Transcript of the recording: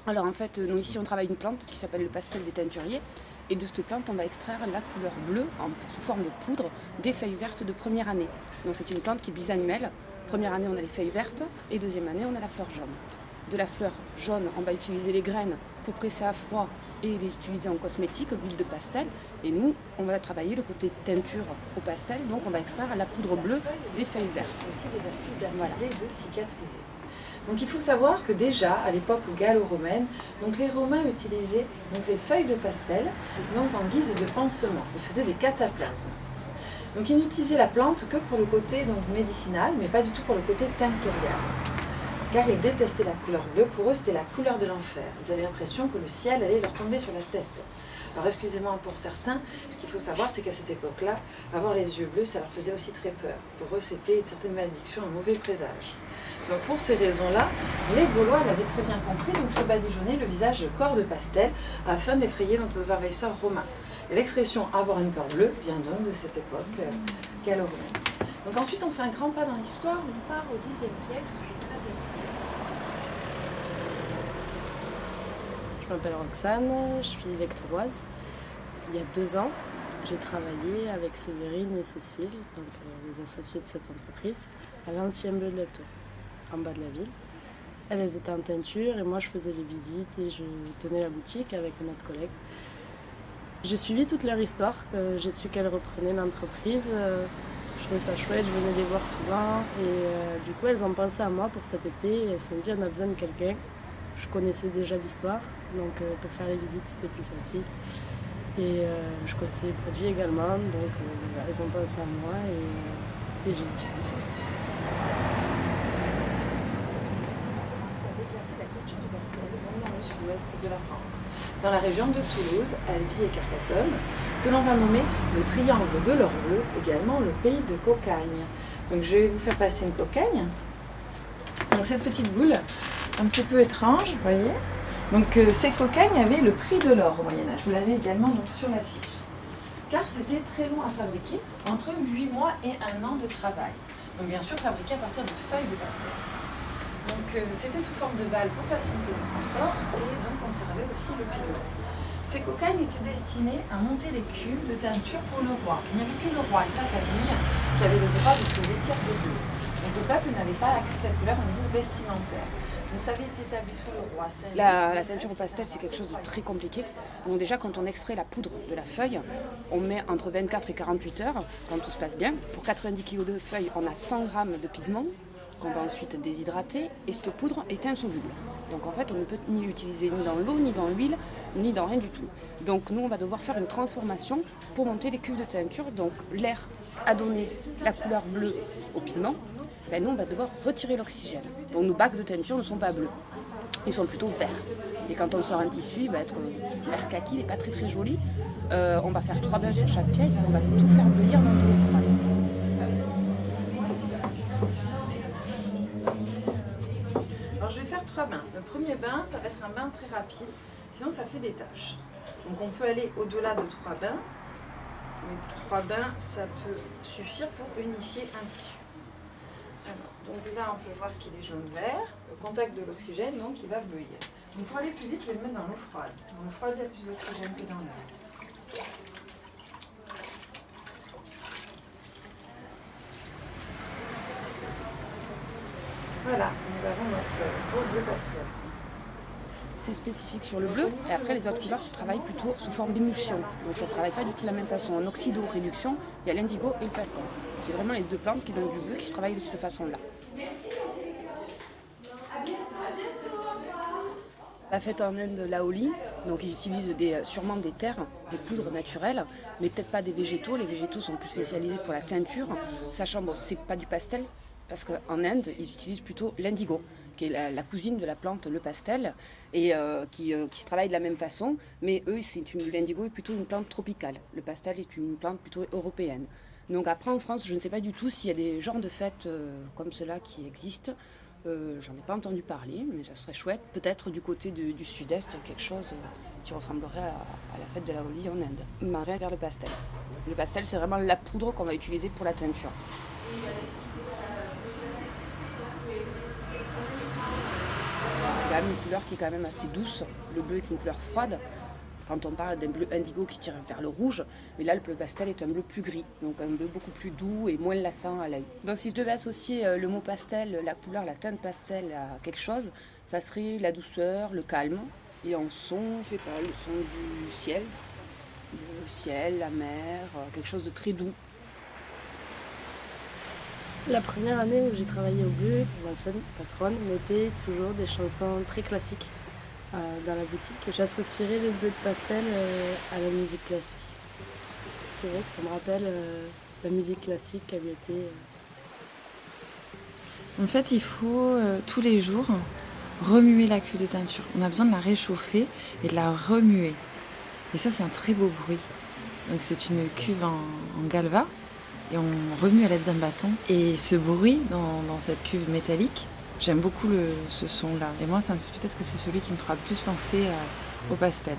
Alors en fait, nous ici on travaille une plante qui s'appelle le pastel des teinturiers. Et de cette plante, on va extraire la couleur bleue sous forme de poudre des feuilles vertes de première année. Donc c'est une plante qui est bisannuelle. Première année, on a les feuilles vertes et deuxième année, on a la fleur jaune. De la fleur jaune, on va utiliser les graines pour presser à froid et les utiliser en cosmétique, huile de pastel. Et nous, on va travailler le côté teinture au pastel, donc on va extraire la poudre bleue des feuilles vertes. Aussi des vertus d'apaiser et de cicatriser. Donc il faut savoir que déjà à l'époque gallo-romaine, donc les Romains utilisaient donc les feuilles de pastel donc en guise de pansement. Ils faisaient des cataplasmes. Donc ils n'utilisaient la plante que pour le côté donc médicinal, mais pas du tout pour le côté tinctorial. Car ils détestaient la couleur bleue, pour eux c'était la couleur de l'enfer. Ils avaient l'impression que le ciel allait leur tomber sur la tête. Alors excusez-moi pour certains, ce qu'il faut savoir c'est qu'à cette époque-là, avoir les yeux bleus ça leur faisait aussi très peur. Pour eux c'était une certaine malédiction, un mauvais présage. Donc pour ces raisons-là, les Gaulois l'avaient très bien compris, donc se badigeonnaient le visage de corps de pastel afin d'effrayer donc nos envahisseurs romains. Et l'expression avoir une peur bleue vient donc de cette époque gallo-romaine. Donc ensuite on fait un grand pas dans l'histoire, on part au Xe siècle jusqu'au XIIIe siècle. Je m'appelle Roxane, je suis lectoroise. Il y a 2 ans, j'ai travaillé avec Séverine et Cécile, donc les associés de cette entreprise, à l'ancien bleu de Lectoure, en bas de la ville. Elles étaient en teinture et moi je faisais les visites et je tenais la boutique avec un autre collègue. J'ai suivi toute leur histoire, j'ai su qu'elles reprenaient l'entreprise. Je trouvais ça chouette, je venais les voir souvent et du coup elles ont pensé à moi pour cet été et elles se sont dit on a besoin de quelqu'un. Je connaissais déjà l'histoire, donc pour faire les visites c'était plus facile. Et je connaissais les produits également, donc elles ont pensé à moi et j'ai dit oui. Ça a déplacé la culture du pastel même dans le sud-ouest de la France, dans la région de Toulouse, Albi et Carcassonne, que l'on va nommer le triangle de l'or bleu, également le pays de cocagne. Donc je vais vous faire passer une cocagne. Donc cette petite boule, un petit peu étrange, vous voyez. Donc ces cocagnes avaient le prix de l'or au Moyen-Âge. Vous l'avez également donc, sur l'affiche. Car c'était très long à fabriquer, entre 8 mois et 1 an de travail. Donc bien sûr fabriqué à partir de feuilles de pastel. Donc c'était sous forme de balles pour faciliter le transport et donc on servait aussi le pilon. Ces cocagnes étaient destinées à monter les cuves de teinture pour le roi. Il n'y avait que le roi et sa famille qui avaient le droit de se vêtir de bleu. Donc le peuple n'avait pas accès à cette couleur au niveau vestimentaire. Donc ça avait été établi sur le roi. La teinture au pastel, c'est quelque chose de très compliqué. Donc déjà, quand on extrait la poudre de la feuille, on met entre 24 et 48 heures, quand tout se passe bien. Pour 90 kg de feuilles, on a 100 grammes de pigment qu'on va ensuite déshydrater. Et cette poudre est insoluble. Donc en fait, on ne peut ni l'utiliser ni dans l'eau, ni dans l'huile, ni dans rien du tout. Donc nous, on va devoir faire une transformation pour monter les cuves de teinture. Donc l'air a donné la couleur bleue au pigment. Ben nous, on va devoir retirer l'oxygène. Donc nos bacs de teinture ne sont pas bleus, ils sont plutôt verts. Et quand on sort un tissu, il va être vert kaki, il n'est pas très très joli. On va faire 3 bains sur chaque pièce et on va tout faire bouillir dans de l'eau froide. Alors je vais faire 3 bains. Le premier bain, ça va être un bain très rapide, sinon ça fait des taches. Donc on peut aller au-delà de 3 bains, mais 3 bains, ça peut suffire pour unifier un tissu. Alors, donc là, on peut voir qu'il est jaune-vert. Le contact de l'oxygène, donc, il va bleuir. Donc pour aller plus vite, je vais le mettre dans l'eau froide. Dans l'eau froide, il y a plus d'oxygène que dans l'air. Voilà, nous avons notre beau bleu pastel. C'est spécifique sur le bleu, et après les autres couleurs se travaillent plutôt sous forme d'émulsion. Donc ça ne se travaille pas du tout de la même façon. En oxydo-réduction, il y a l'indigo et le pastel. C'est vraiment les deux plantes qui donnent du bleu qui se travaillent de cette façon-là. La fête en Inde, l'aoli, donc ils utilisent sûrement des terres, des poudres naturelles, mais peut-être pas des végétaux. Les végétaux sont plus spécialisés pour la teinture, sachant bon, c'est pas du pastel, parce qu'en Inde, ils utilisent plutôt l'indigo, qui est la cousine de la plante, le pastel, et qui se travaille de la même façon, mais eux, l'indigo est plutôt une plante tropicale. Le pastel est une plante plutôt européenne. Donc après, en France, je ne sais pas du tout s'il y a des genres de fêtes comme cela qui existent. J'en ai pas entendu parler, mais ça serait chouette. Peut-être du côté du sud-est, quelque chose qui ressemblerait à la fête de la Holi en Inde. Mais rien vers le pastel. Le pastel, c'est vraiment la poudre qu'on va utiliser pour la teinture. C'est quand même une couleur qui est quand même assez douce. Le bleu est une couleur froide. Quand on parle d'un bleu indigo qui tire vers le rouge, mais là le bleu pastel est un bleu plus gris, donc un bleu beaucoup plus doux et moins lassant à l'œil. Donc si je devais associer le mot pastel, la couleur, la teinte pastel à quelque chose, ça serait la douceur, le calme. Et en son, je sais pas, le son du ciel, le ciel, la mer, quelque chose de très doux. La première année où j'ai travaillé au bleu, l'ancienne patronne mettait toujours des chansons très classiques dans la boutique. J'associerais le bleu de pastel à la musique classique. C'est vrai que ça me rappelle la musique classique à l'été. En fait, il faut tous les jours remuer la cuve de teinture. On a besoin de la réchauffer et de la remuer. Et ça, c'est un très beau bruit. Donc c'est une cuve en galva et on remue à l'aide d'un bâton. Et ce bruit dans cette cuve métallique, j'aime beaucoup ce son-là. Et moi, peut-être que c'est celui qui me fera le plus penser au pastel.